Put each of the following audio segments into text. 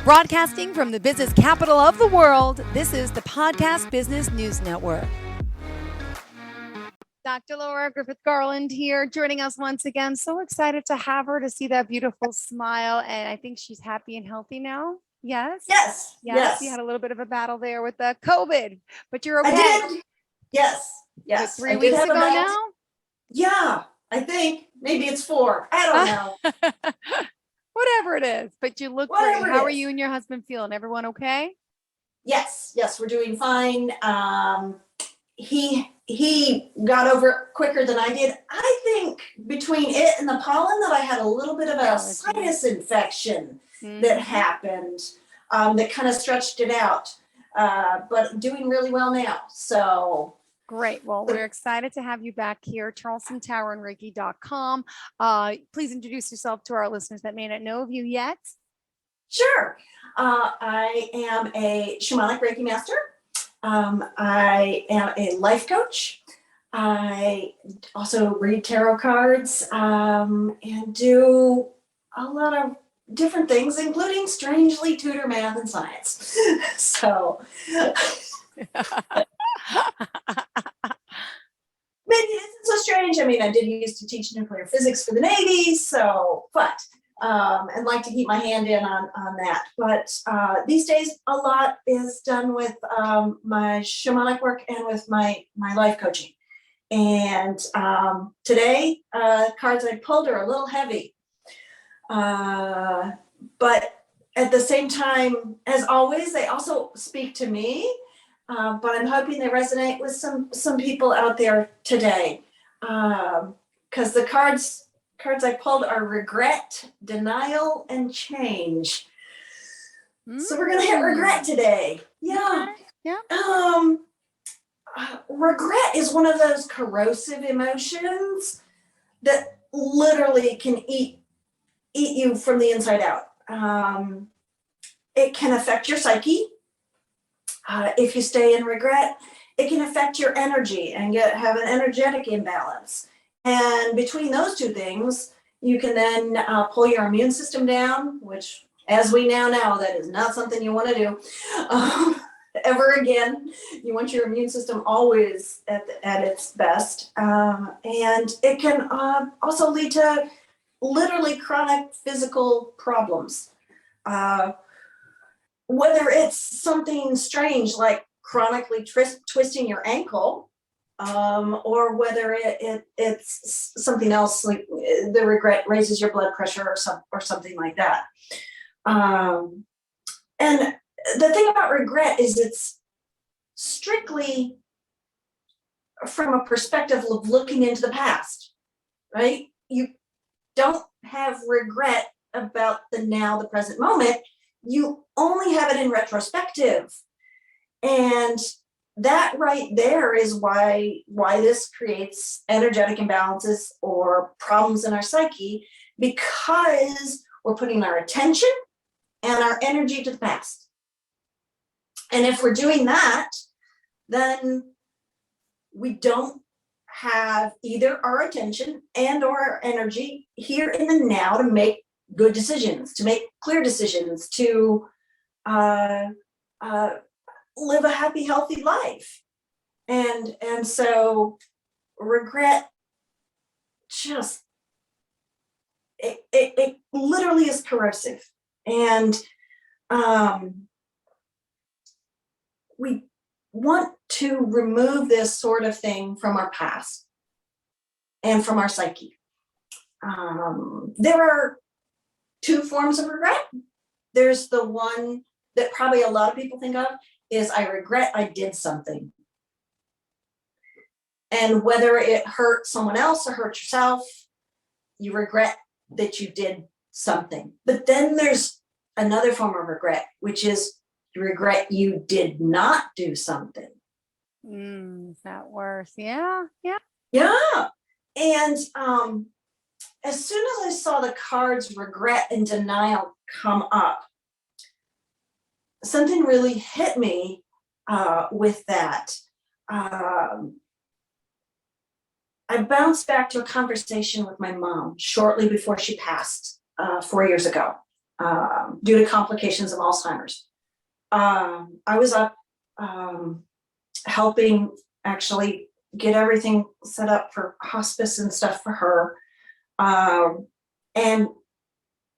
Broadcasting from the business capital of the world, this is the Podcast Business News Network. Dr. Laura Griffith Garland here, joining us once again. So excited to have her, to see that beautiful smile. And I think she's happy and healthy now. Yes? Yes. You had a little bit of a battle there with the COVID, but you're okay. I did. Yes. Was it 3 weeks ago now? Yeah, I think. Maybe it's 4. I don't know. Whatever it is, but you look great. How are you and your husband feeling? Everyone okay? Yes, we're doing fine. He got over it quicker than I did. I think between it and the pollen that I had a little bit of a sinus infection that happened that kind of stretched it out, but doing really well now. So great. Well, we're excited to have you back here. CharlestonTowerandReiki.com. Please introduce yourself to our listeners that may not know of you yet. Sure. I am a shamanic Reiki master. I am a life coach. I also read tarot cards and do a lot of different things, including strangely tutor math and science. So maybe it isn't so strange. I mean, I did used to teach nuclear physics for the Navy, and like to keep my hand in on that. But these days, a lot is done with my shamanic work and with my life coaching. And today, cards I pulled are a little heavy. But at the same time, as always, they also speak to me. But I'm hoping they resonate with some people out there today. Because the cards I pulled are regret, denial, and change. So we're gonna hit regret today. Yeah. Regret is one of those corrosive emotions that literally can eat you from the inside out. It can affect your psyche. If you stay in regret, it can affect your energy and have an energetic imbalance. And between those two things, you can then pull your immune system down, which, as we now know, that is not something you want to do ever again. You want your immune system always at its best. And it can also lead to literally chronic physical problems. Whether it's something strange like chronically twisting your ankle, or whether it's something else like the regret raises your blood pressure or something like that. And the thing about regret is it's strictly from a perspective of looking into the past, right? You don't have regret about the now, the present moment. You only have it in retrospective. And that right there is why this creates energetic imbalances or problems in our psyche, because we're putting our attention and our energy to the past. And if we're doing that, then we don't have either our attention and or our energy here in the now to make good decisions, to make clear decisions, to live a happy, healthy life. And so regret just, it literally is corrosive. And we want to remove this sort of thing from our past and from our psyche. There are 2 forms of regret. There's the one that probably a lot of people think of is, I regret I did something. And whether it hurt someone else or hurt yourself, you regret that you did something. But then there's another form of regret, which is you regret you did not do something. Is that worse? Yeah. And as soon as I saw the cards regret and denial come up, something really hit me with that. I bounced back to a conversation with my mom shortly before she passed 4 years ago. due to complications of Alzheimer's. I was up helping actually get everything set up for hospice and stuff for her. And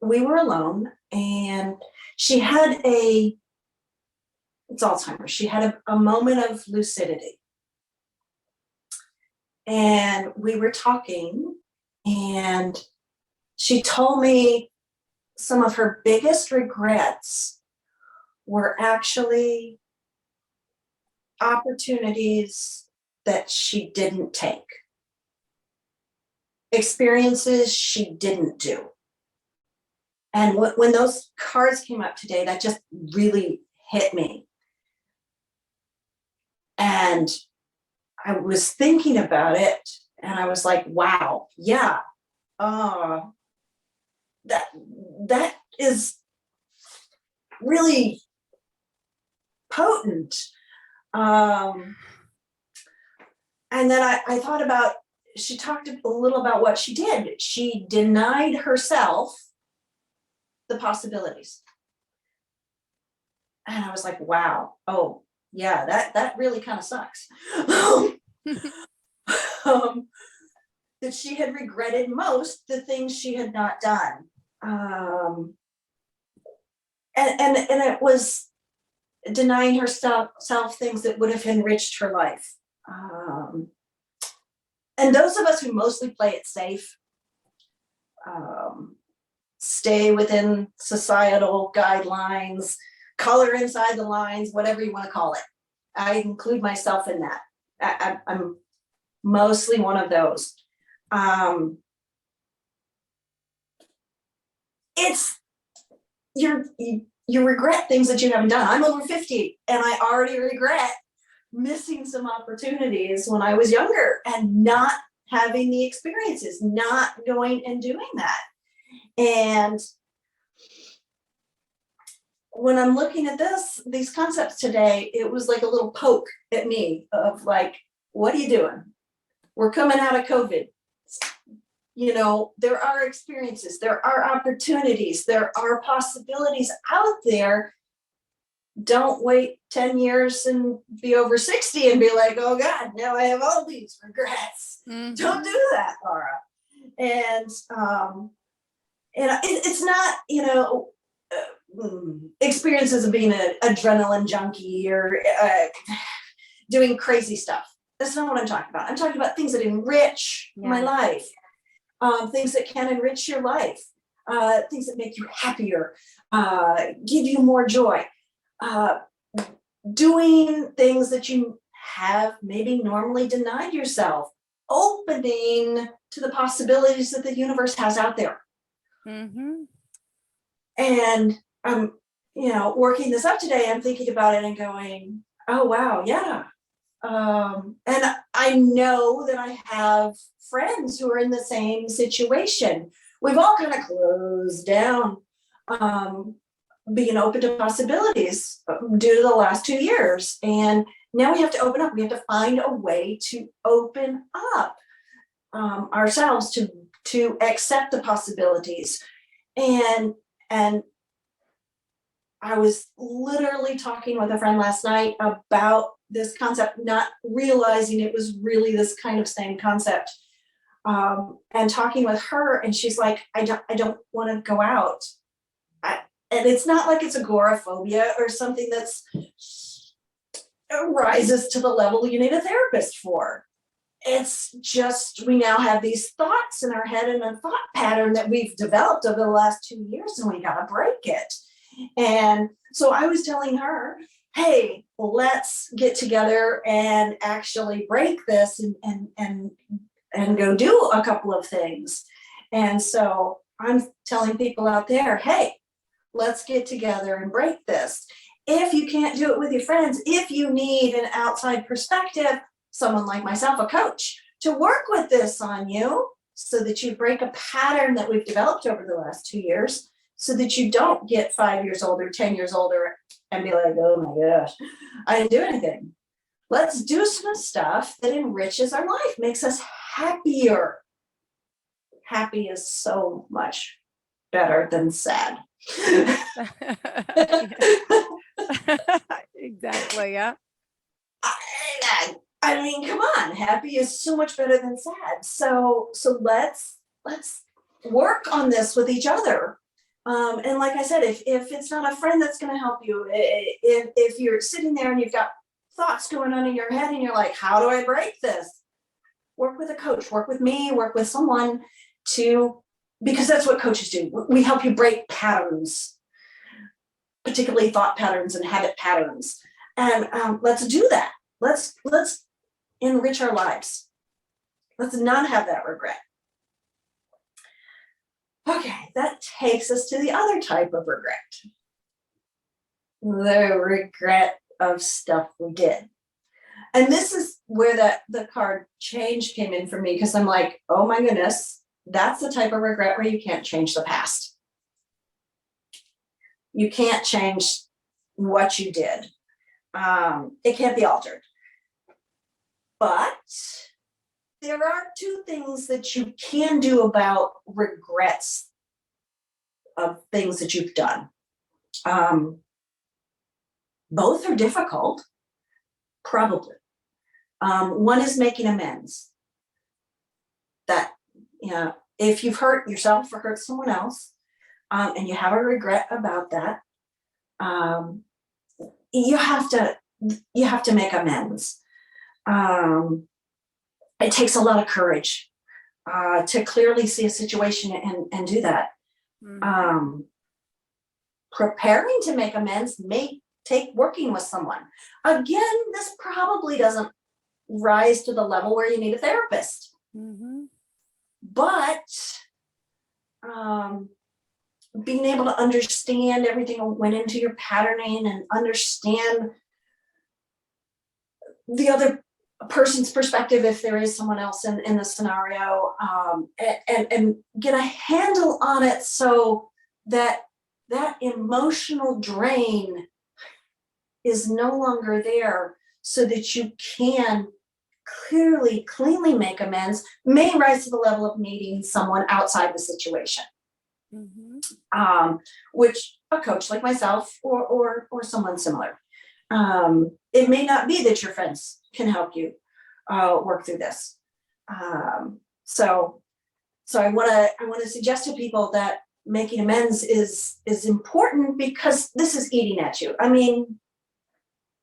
we were alone, and she had it's Alzheimer's. She had a moment of lucidity. And we were talking, and she told me some of her biggest regrets were actually opportunities that she didn't take, experiences she didn't do. And when those cards came up today, that just really hit me. And I was thinking about it, and I was like, wow, yeah, that is really potent. And then I thought about, she talked a little about what she did. She denied herself the possibilities. And I was like, wow, oh yeah, that really kind of sucks. That she had regretted most the things she had not done. And it was denying herself things that would have enriched her life. And those of us who mostly play it safe, stay within societal guidelines, color inside the lines, whatever you want to call it. I include myself in that. I'm mostly one of those. It's you regret things that you haven't done. I'm over 50, and I already regret missing some opportunities when I was younger and not having the experiences, not going and doing that. And when I'm looking at these concepts today, it was like a little poke at me of like, what are you doing? We're coming out of COVID. You know, there are experiences, there are opportunities, there are possibilities out there. Don't wait 10 years and be over 60 and be like, oh God, now I have all these regrets. Mm-hmm. Don't do that, Laura. And it's not, you know, experiences of being an adrenaline junkie or doing crazy stuff. That's not what I'm talking about. I'm talking about things that enrich my life, things that can enrich your life, things that make you happier, give you more joy, doing things that you have maybe normally denied yourself, opening to the possibilities that the universe has out there. Mm-hmm. And I'm, you know, working this up today, I'm thinking about it and going, oh, wow, yeah. And I know that I have friends who are in the same situation. We've all kind of closed down, being open to possibilities due to the last 2 years. And now we have to open up. We have to find a way to open up ourselves to accept the possibilities. And I was literally talking with a friend last night about this concept, not realizing it was really this kind of same concept. And talking with her, and she's like, I don't want to go out. And it's not like it's agoraphobia or something that's rises to the level you need a therapist for. It's just, we now have these thoughts in our head and a thought pattern that we've developed over the last 2 years, and we got to break it. And so I was telling her, hey, let's get together and actually break this and go do a couple of things. And so I'm telling people out there, hey, let's get together and break this. If you can't do it with your friends, if you need an outside perspective, someone like myself, a coach, to work with this on you so that you break a pattern that we've developed over the last 2 years, so that you don't get 5 years older, 10 years older and be like, oh my gosh, I didn't do anything. Let's do some stuff that enriches our life, makes us happier. Happy is so much better than sad. Exactly. Yeah. I mean, come on, happy is so much better than sad. So let's work on this with each other. And like I said, if it's not a friend that's going to help you, if you're sitting there and you've got thoughts going on in your head and you're like, how do I break this? Work with a coach, work with me, work with someone because that's what coaches do. We help you break patterns, particularly thought patterns and habit patterns. And let's do that. Let's enrich our lives. Let's not have that regret. Okay, that takes us to the other type of regret. The regret of stuff we did. And this is where the card change came in for me, because I'm like, oh my goodness, that's the type of regret where you can't change the past. You can't change what you did. It can't be altered. But there are two things that you can do about regrets of things that you've done. Both are difficult, probably. One is making amends. That, if you've hurt yourself or hurt someone else, and you have a regret about that, you have to make amends. It takes a lot of courage to clearly see a situation and do that. Mm-hmm. Preparing to make amends may take working with someone. Again, this probably doesn't rise to the level where you need a therapist. Mm-hmm. But being able to understand everything that went into your patterning and understand the other person's perspective, if there is someone else in the scenario, and get a handle on it so that emotional drain is no longer there, so that you can cleanly make amends, may rise to the level of needing someone outside the situation. Mm-hmm. Which a coach like myself or someone similar. It may not be that your friends can help you work through this. So I want to suggest to people that making amends is important, because this is eating at you. I mean,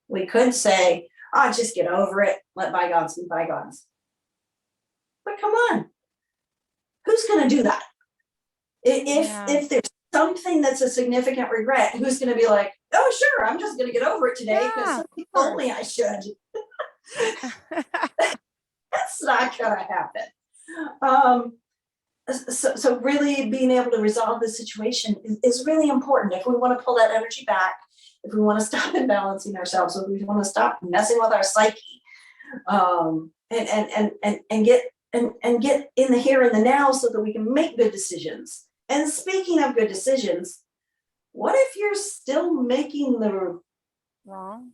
we could say, just get over it, let bygones be bygones. But come on, who's going to do that? If there's something that's a significant regret, who's going to be like, oh, sure, I'm just going to get over it today because somebody told me I should. That's not going to happen. So really being able to resolve the situation is really important. If we want to pull that energy back, if we want to stop imbalancing ourselves, if we want to stop messing with our psyche, and get in the here and the now, so that we can make good decisions. And speaking of good decisions, what if you're still making the wrong?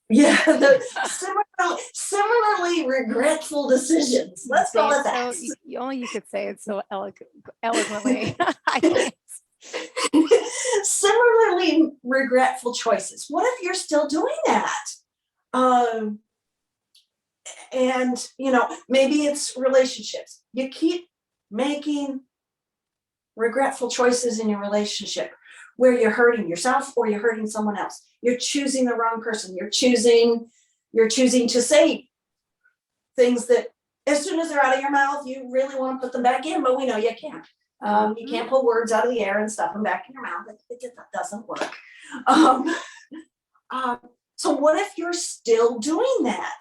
Yeah, the similarly regretful decisions. Let's call it that. So, you could say it so eloquently. I can't. Similarly regretful choices. What if you're still doing that? And maybe it's relationships. You keep making regretful choices in your relationship where you're hurting yourself or you're hurting someone else. You're choosing the wrong person. You're choosing to say things that as soon as they're out of your mouth, you really want to put them back in, but we know you can't. You can't pull words out of the air and stuff them back in your mouth. It doesn't work. So what if you're still doing that?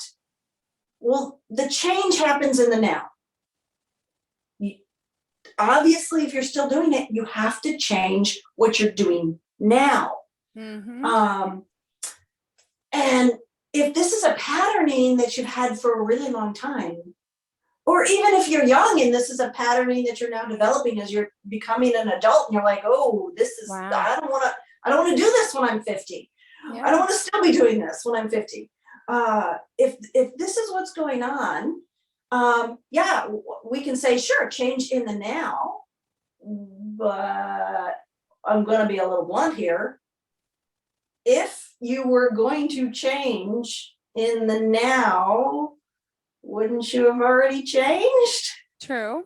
Well, the change happens in the now. Obviously, if you're still doing it, you have to change what you're doing now. Mm-hmm. And if this is a patterning that you've had for a really long time, or even if you're young and this is a patterning that you're now developing as you're becoming an adult, and you're like, oh, this is, wow. I don't want to do this when I'm 50. Yeah. I don't want to still be doing this when I'm 50. If this is what's going on, we can say, sure, change in the now, but I'm going to be a little blunt here. If you were going to change in the now, wouldn't you have already changed? True.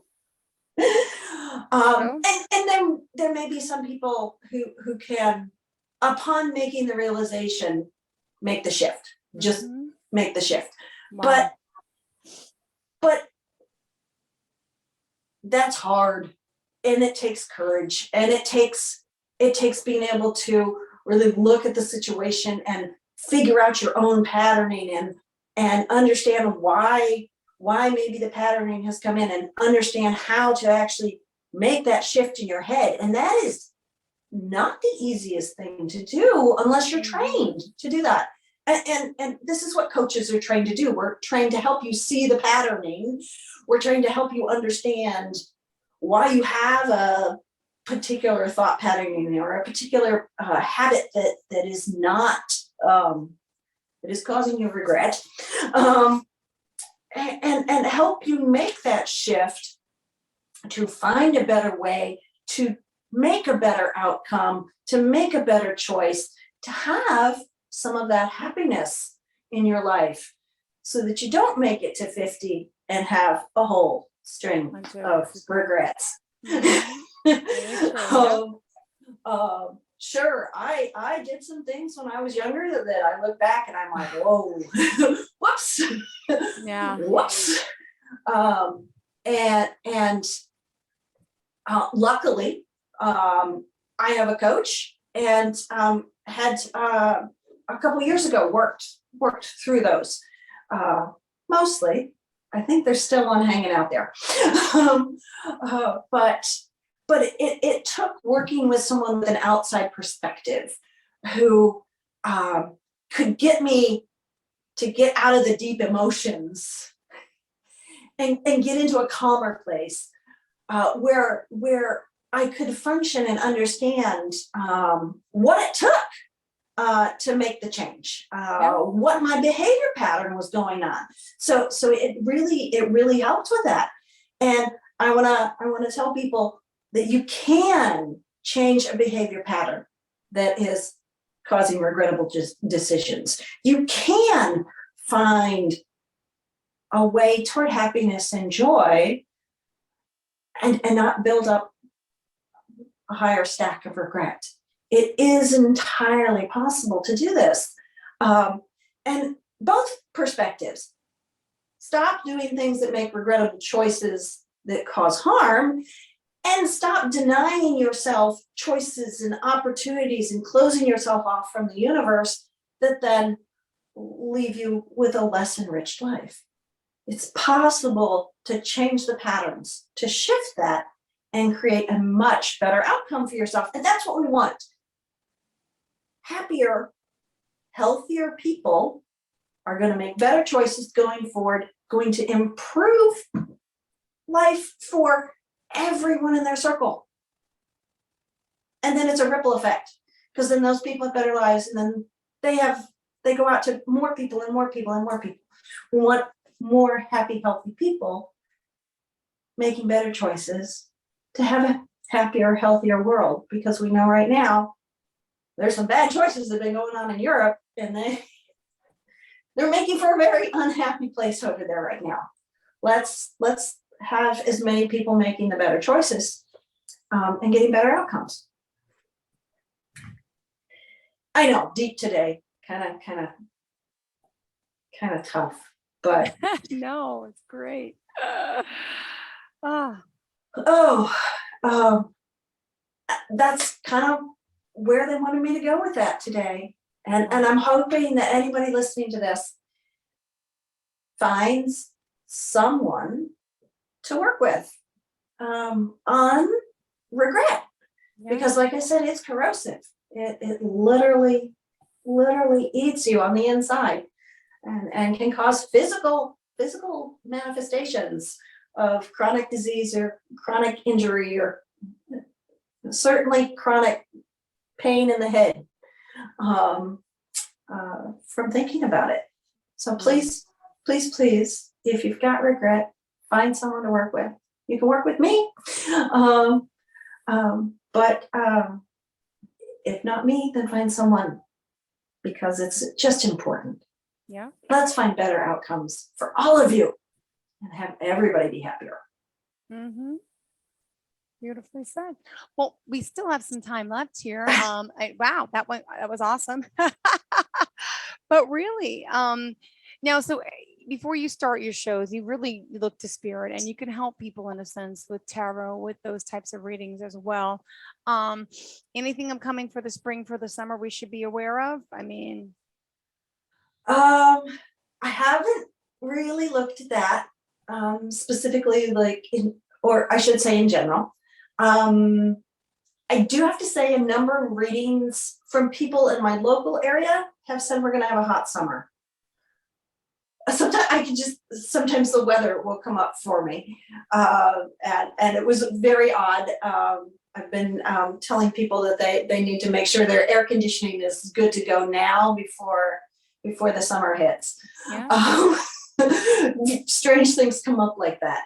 And then there may be some people who can, upon making the realization, make the shift. Just make the shift. Wow. But that's hard, and it takes courage, and it takes being able to really look at the situation and figure out your own patterning and understand why maybe the patterning has come in, and understand how to actually make that shift in your head. And that is not the easiest thing to do unless you're trained to do that. And this is what coaches are trained to do. We're trained to help you see the patterning. We're trained to help you understand why you have a particular thought patterning or a particular habit that is not that is causing you regret, and help you make that shift to find a better way, to make a better outcome, to make a better choice, to have some of that happiness in your life, so that you don't make it to 50 and have a whole string of regrets. Sure, I did some things when I was younger that I look back and I'm like, whoa, whoops, yeah, whoops. And luckily, I have a coach, and had a couple years ago worked through those. Mostly, I think there's still one hanging out there. But it took working with someone with an outside perspective who could get me to get out of the deep emotions and get into a calmer place, where I could function and understand what it took to make the change, what my behavior pattern was going on. So it really helped with that. And I wanna tell people that you can change a behavior pattern that is causing regrettable decisions. You can find a way toward happiness and joy, and not build up a higher stack of regret. It is entirely possible to do this. And both perspectives. Stop doing things that make regrettable choices that cause harm, and stop denying yourself choices and opportunities and closing yourself off from the universe that then leave you with a less enriched life. It's possible to change the patterns, to shift that, and create a much better outcome for yourself. And that's what we want. Happier, healthier people are going to make better choices going forward, going to improve life for everyone in their circle. And then it's a ripple effect, because then those people have better lives, and then they go out to more people and more people and more people. We want more happy, healthy people making better choices to have a happier, healthier world, because we know right now there's some bad choices that have been going on in Europe, and they're making for a very unhappy place over there right now. Let's have as many people making the better choices, and getting better outcomes. I know, deep today, kind of tough, but no, it's great. That's kind of where they wanted me to go with that today. And I'm hoping that anybody listening to this finds someone to work with on regret. Yeah. Because like I said, it's corrosive. It literally eats you on the inside, and can cause physical manifestations of chronic disease or chronic injury, or certainly chronic pain in the head, from thinking about it. So please, if you've got regret, find someone to work with. You can work with me, but if not me, then find someone, because it's just important. Yeah. Let's find better outcomes for all of you and have everybody be happier. Mm-hmm. Beautifully said. Well, we still have some time left here. Wow, that was awesome. But really, now, so before you start your shows, you really look to spirit, and you can help people in a sense with tarot, with those types of readings as well. Anything upcoming for the spring, for the summer, we should be aware of? I mean, I haven't really looked at that specifically, like or I should say in general. I do have to say a number of readings from people in my local area have said we're going to have a hot summer. Sometimes the weather will come up for me. And it was very odd. I've been telling people that they need to make sure their air conditioning is good to go now before the summer hits. yeah. Strange things come up like that.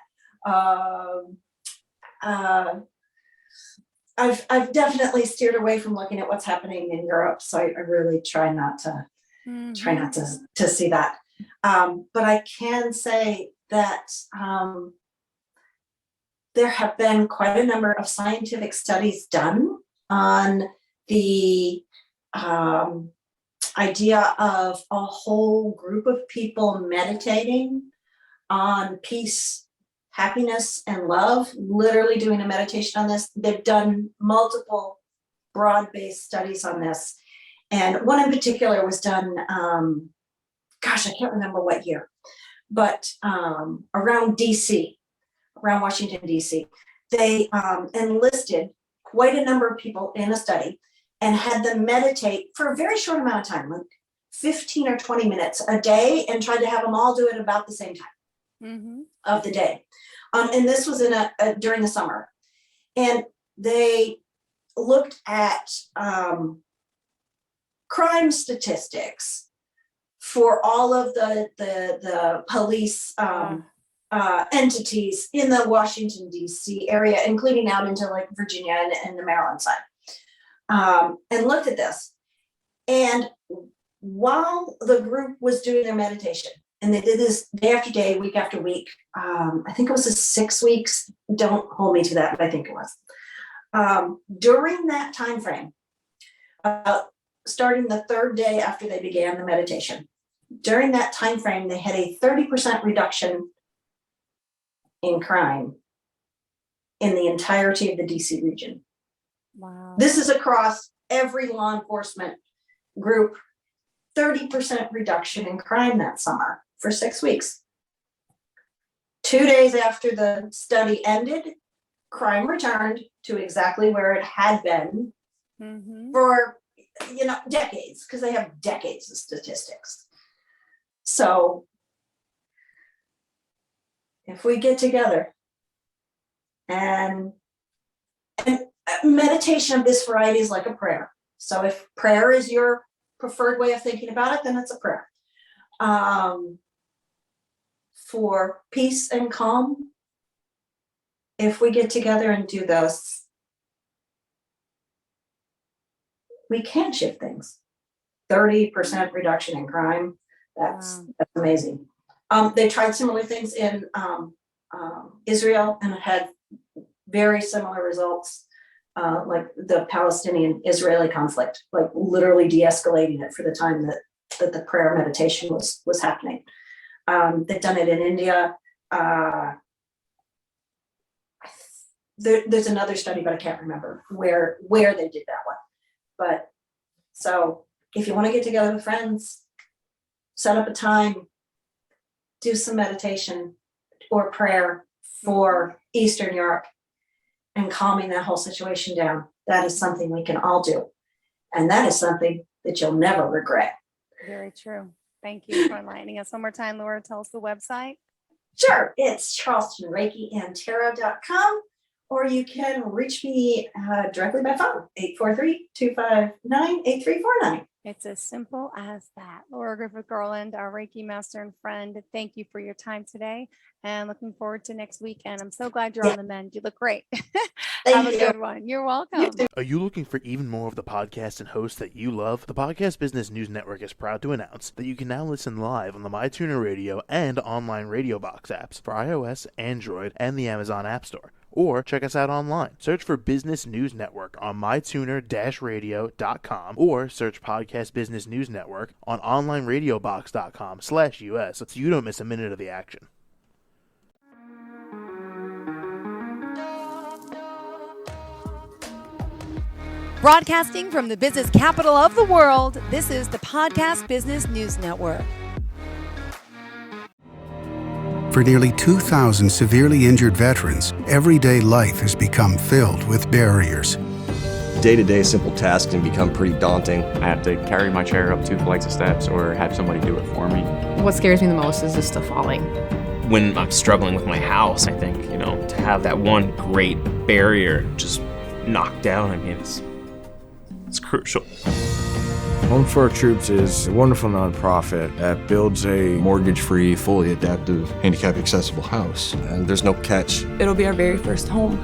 I've definitely steered away from looking at what's happening in Europe, so I really try not to see that. But I can say that there have been quite a number of scientific studies done on the idea of a whole group of people meditating on peace, happiness, and love, literally doing a meditation on this. They've done multiple broad-based studies on this. And one in particular was done, gosh, I can't remember what year, but around DC, around Washington, DC. They enlisted quite a number of people in a study and had them meditate for a very short amount of time, like 15 or 20 minutes a day, and tried to have them all do it about the same time of the day. And this was during the summer. And they looked at crime statistics for all of the police entities in the Washington, D.C. area, including out into like Virginia and the Maryland side, and looked at this. And while the group was doing their meditation, and they did this day after day, week after week, I think it was 6 weeks. Don't hold me to that, but I think it was. During that time frame, starting the third day after they began the meditation, during that time frame, they had a 30% reduction in crime in the entirety of the DC region. Wow. This is across every law enforcement group. 30% reduction in crime that summer for 6 weeks. 2 days after the study ended, crime returned to exactly where it had been for decades, because they have decades of statistics. So if we get together and meditation of this variety is like a prayer. So if prayer is your preferred way of thinking about it, then it's a prayer. For peace and calm, if we get together and do those, we can shift things. 30% reduction in crime. That's amazing. They tried similar things in Israel and had very similar results, like the Palestinian-Israeli conflict, like literally de-escalating it for the time that the prayer meditation was happening. They've done it in India. There's another study, but I can't remember where they did that one. But so if you want to get together with friends, set up a time, do some meditation or prayer for Eastern Europe and calming that whole situation down. That is something we can all do. And that is something that you'll never regret. Very true. Thank you for enlightening us one more time, Laura. Tell us the website. Sure. It's CharlestonReikiandTarot.com, or you can reach me directly by phone, 843-259-8349. It's as simple as that. Laura Griffith Garland, our Reiki master and friend, thank you for your time today and looking forward to next week. And I'm so glad you're on the mend. You look great. Have a good one. You're welcome. Are you looking for even more of the podcasts and hosts that you love? The Podcast Business News Network is proud to announce that you can now listen live on the MyTuner Radio and online Radio Box apps for iOS, Android, and the Amazon App Store. Or check us out online. Search for Business News Network on mytuner-radio.com or search Podcast Business News Network on onlineradiobox.com/US so you don't miss a minute of the action. Broadcasting from the business capital of the world, this is the Podcast Business News Network. For nearly 2,000 severely injured veterans, everyday life has become filled with barriers. Day-to-day simple tasks can become pretty daunting. I have to carry my chair up 2 flights of steps or have somebody do it for me. What scares me the most is just the falling. When I'm struggling with my house, I think, to have that one great barrier just knocked down, it's crucial. Home for Our Troops is a wonderful nonprofit that builds a Mortgage-free, fully adaptive, handicap-accessible house. And there's no catch. It'll be our very first home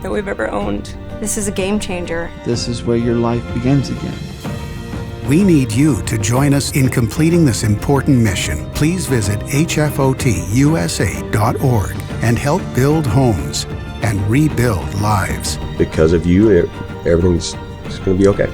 that we've ever owned. This is a game changer. This is where your life begins again. We need you to join us in completing this important mission. Please visit hfotusa.org and help build homes and rebuild lives. Because of you, everything's going to be okay.